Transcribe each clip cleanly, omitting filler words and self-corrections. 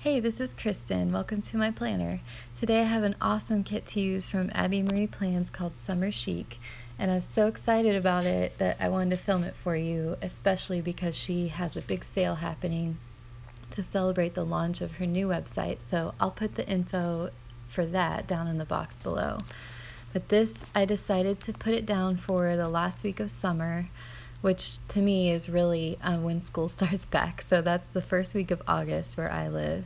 Hey, this is Kristen. Welcome to my planner. Today I have an awesome kit to use from Abby Marie Plans called Summer Chic, and I was so excited about it that I wanted to film it for you, especially because she has a big sale happening to celebrate the launch of her new website. So I'll put the info for that down in the box below. But this, I decided to put it down for the last week of summer, which to me is really when school starts back. So that's the first week of August where I live.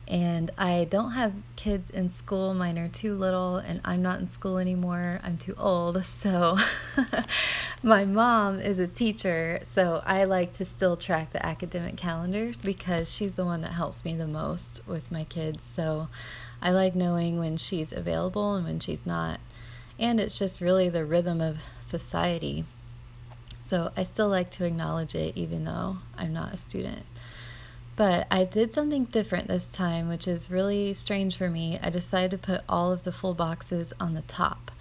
And I don't have kids in school. Mine are too little, and I'm not in school anymore. I'm too old. So my mom is a teacher, so I like to still track the academic calendar because she's the one that helps me the most with my kids. So I like knowing when she's available and when she's not. And it's just really the rhythm of society. So I still like to acknowledge it even though I'm not a student. But I did something different this time, which is really strange for me. I decided to put all of the full boxes on the top.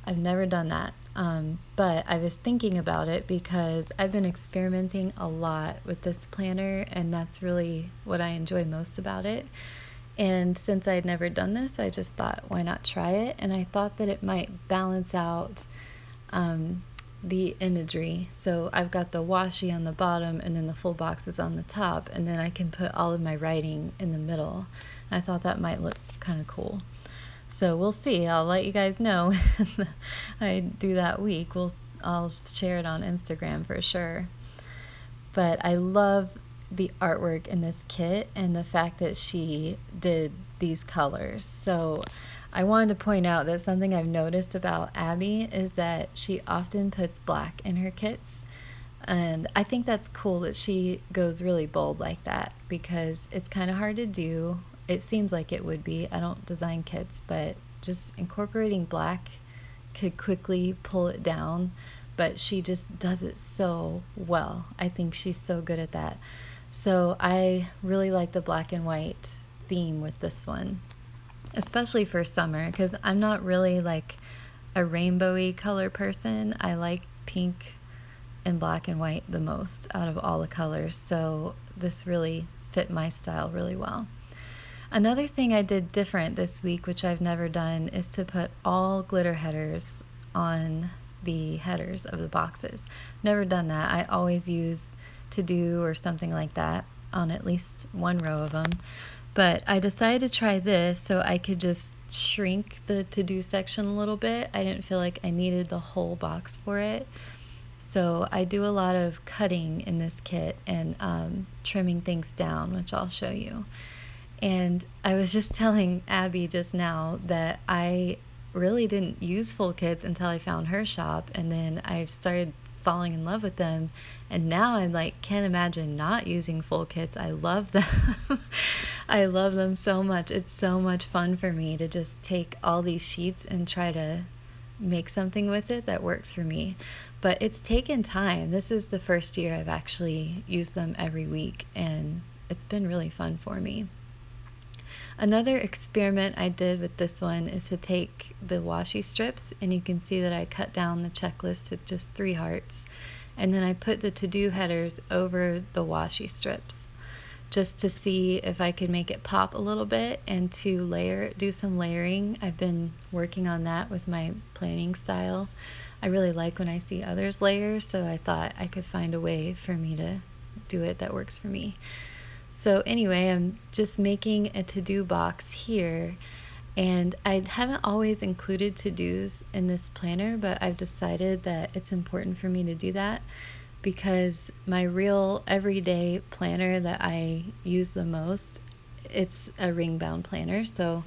I've never done that. But I was thinking about it because I've been experimenting a lot with this planner, and that's really what I enjoy most about it. And since I had never done this, I just thought, why not try it? And I thought that it might balance out the imagery. So I've got the washi on the bottom and then the full boxes on the top, and then I can put all of my writing in the middle. I thought that might look kind of cool. So we'll see. I'll let you guys know I do that week. I'll share it on Instagram for sure. But I love the artwork in this kit and the fact that she did these colors. So I wanted to point out that something I've noticed about Abby is that she often puts black in her kits. And I think that's cool that she goes really bold like that because it's kind of hard to do. It seems like it would be. I don't design kits, but just incorporating black could quickly pull it down. But she just does it so well. I think she's so good at that. So I really like the black and white theme with this one, especially for summer, because I'm not really like a rainbowy color person. I like pink and black and white the most out of all the colors, so this really fit my style really well. Another thing I did different this week, which I've never done, is to put all glitter headers on the headers of the boxes. Never done that. I always use to do or something like that on at least one row of them. But I decided to try this so I could just shrink the to-do section a little bit. I didn't feel like I needed the whole box for it. So I do a lot of cutting in this kit and trimming things down, which I'll show you. And I was just telling Abby just now that I really didn't use full kits until I found her shop, and then I started falling in love with them, and now I'm like, can't imagine not using full kits. I love them. I love them so much. It's so much fun for me to just take all these sheets and try to make something with it that works for me. But it's taken time. This is the first year I've actually used them every week, and it's been really fun for me. Another experiment I did with this one is to take the washi strips, and you can see that I cut down the checklist to just 3 hearts, and then I put the to-do headers over the washi strips just to see if I could make it pop a little bit and to do some layering. I've been working on that with my planning style. I really like when I see others layer, so I thought I could find a way for me to do it that works for me. So anyway, I'm just making a to-do box here, and I haven't always included to-dos in this planner, but I've decided that it's important for me to do that because my real everyday planner that I use the most, it's a ring-bound planner. So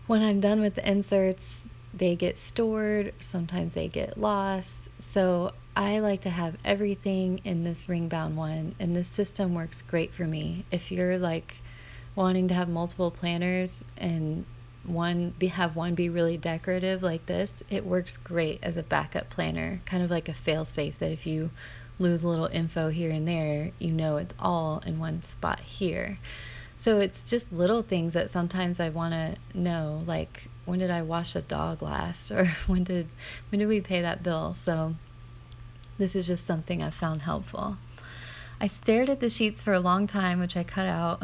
when I'm done with the inserts, they get stored, sometimes they get lost. So I like to have everything in this ring-bound one, and this system works great for me. If you're like wanting to have multiple planners and have one be really decorative like this, it works great as a backup planner, kind of like a fail-safe that if you lose a little info here and there, you know it's all in one spot here. So it's just little things that sometimes I want to know, like when did I wash the dog last, or when did we pay that bill? So this is just something I've found helpful. I stared at the sheets for a long time, which I cut out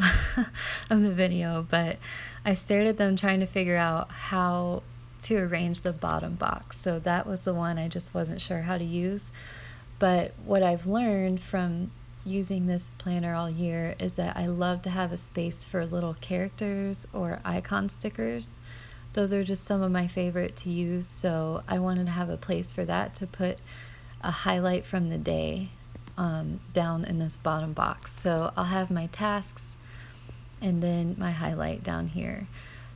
of the video, but I stared at them trying to figure out how to arrange the bottom box. So that was the one I just wasn't sure how to use. But what I've learned from using this planner all year is that I love to have a space for little characters or icon stickers. Those are just some of my favorite to use, so I wanted to have a place for that, to put a highlight from the day down in this bottom box. So I'll have my tasks and then my highlight down here.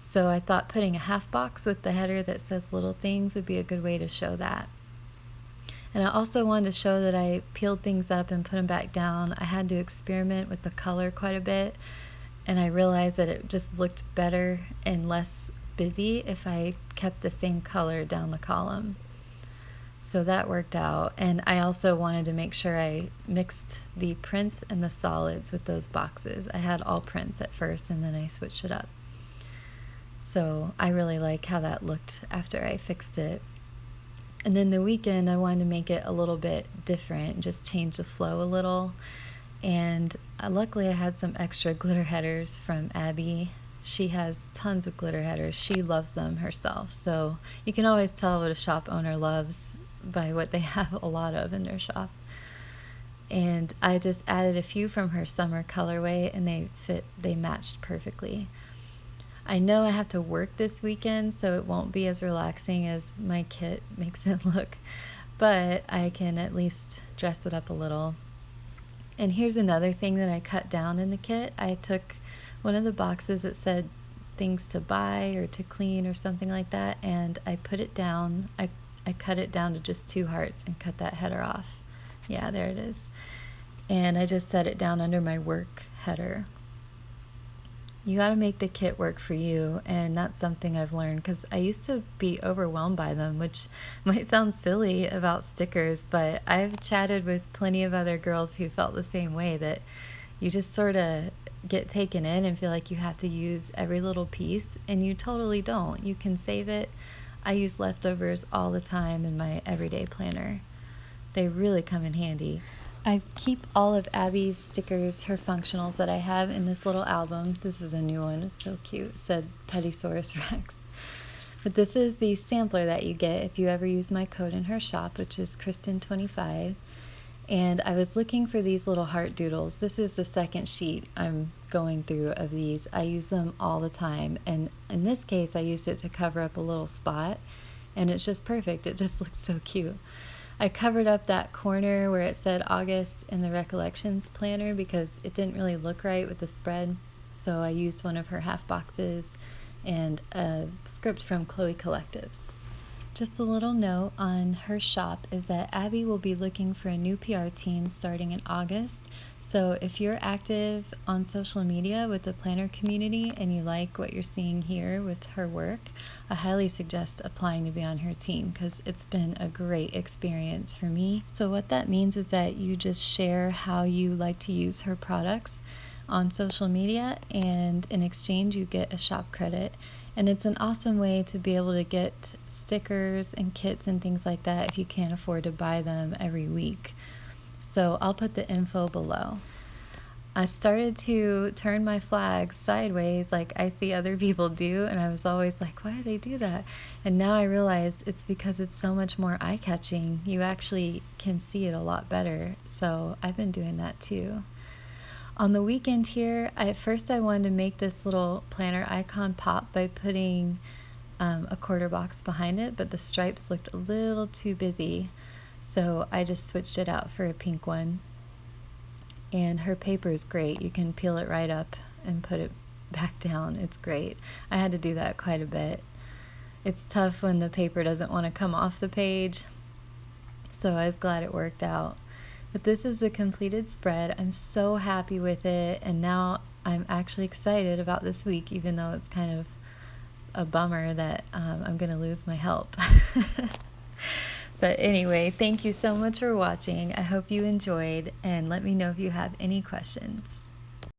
So I thought putting a half box with the header that says little things would be a good way to show that. And I also wanted to show that I peeled things up and put them back down. I had to experiment with the color quite a bit, and I realized that it just looked better and less busy if I kept the same color down the column. So that worked out. And I also wanted to make sure I mixed the prints and the solids with those boxes. I had all prints at first and then I switched it up. So I really like how that looked after I fixed it. And then the weekend I wanted to make it a little bit different, just change the flow a little. And luckily I had some extra glitter headers from Abby. She has tons of glitter headers. She loves them herself. So you can always tell what a shop owner loves by what they have a lot of in their shop. And I just added a few from her summer colorway, and they matched perfectly. I know I have to work this weekend, so it won't be as relaxing as my kit makes it look, but I can at least dress it up a little. And here's another thing that I cut down in the kit. I took one of the boxes that said things to buy or to clean or something like that, and I put it down. I cut it down to just 2 hearts and cut that header off. Yeah, there it is. And I just set it down under my work header. You got to make the kit work for you, and that's something I've learned, because I used to be overwhelmed by them, which might sound silly about stickers, but I've chatted with plenty of other girls who felt the same way, that you just sort of get taken in and feel like you have to use every little piece, and you totally don't. You can save it. I use leftovers all the time in my everyday planner. They really come in handy. I keep all of Abby's stickers, her functionals that I have, in this little album. This is a new one. It's so cute. It said Pettysaurus Rex. But this is the sampler that you get if you ever use my code in her shop, which is Kristen 25. And I was looking for these little heart doodles. This is the second sheet I'm going through of these. I use them all the time. And in this case, I used it to cover up a little spot. And it's just perfect. It just looks so cute. I covered up that corner where it said August in the Recollections planner because it didn't really look right with the spread. So I used one of her half boxes and a script from Chloe Collectives. Just a little note on her shop is that Abby will be looking for a new PR team starting in August. So if you're active on social media with the planner community and you like what you're seeing here with her work, I highly suggest applying to be on her team because it's been a great experience for me. So what that means is that you just share how you like to use her products on social media, and in exchange you get a shop credit. And it's an awesome way to be able to get stickers and kits and things like that if you can't afford to buy them every week. So I'll put the info below. I started to turn my flags sideways like I see other people do, and I was always like, why do they do that? And now I realize it's because it's so much more eye-catching. You actually can see it a lot better. So I've been doing that too. On the weekend here, at first I wanted to make this little planner icon pop by putting a quarter box behind it, but the stripes looked a little too busy. So I just switched it out for a pink one. And her paper is great. You can peel it right up and put it back down. It's great. I had to do that quite a bit. It's tough when the paper doesn't want to come off the page. So I was glad it worked out. But this is the completed spread. I'm so happy with it. And now I'm actually excited about this week, even though it's kind of a bummer that I'm going to lose my help. But anyway, thank you so much for watching. I hope you enjoyed, and let me know if you have any questions.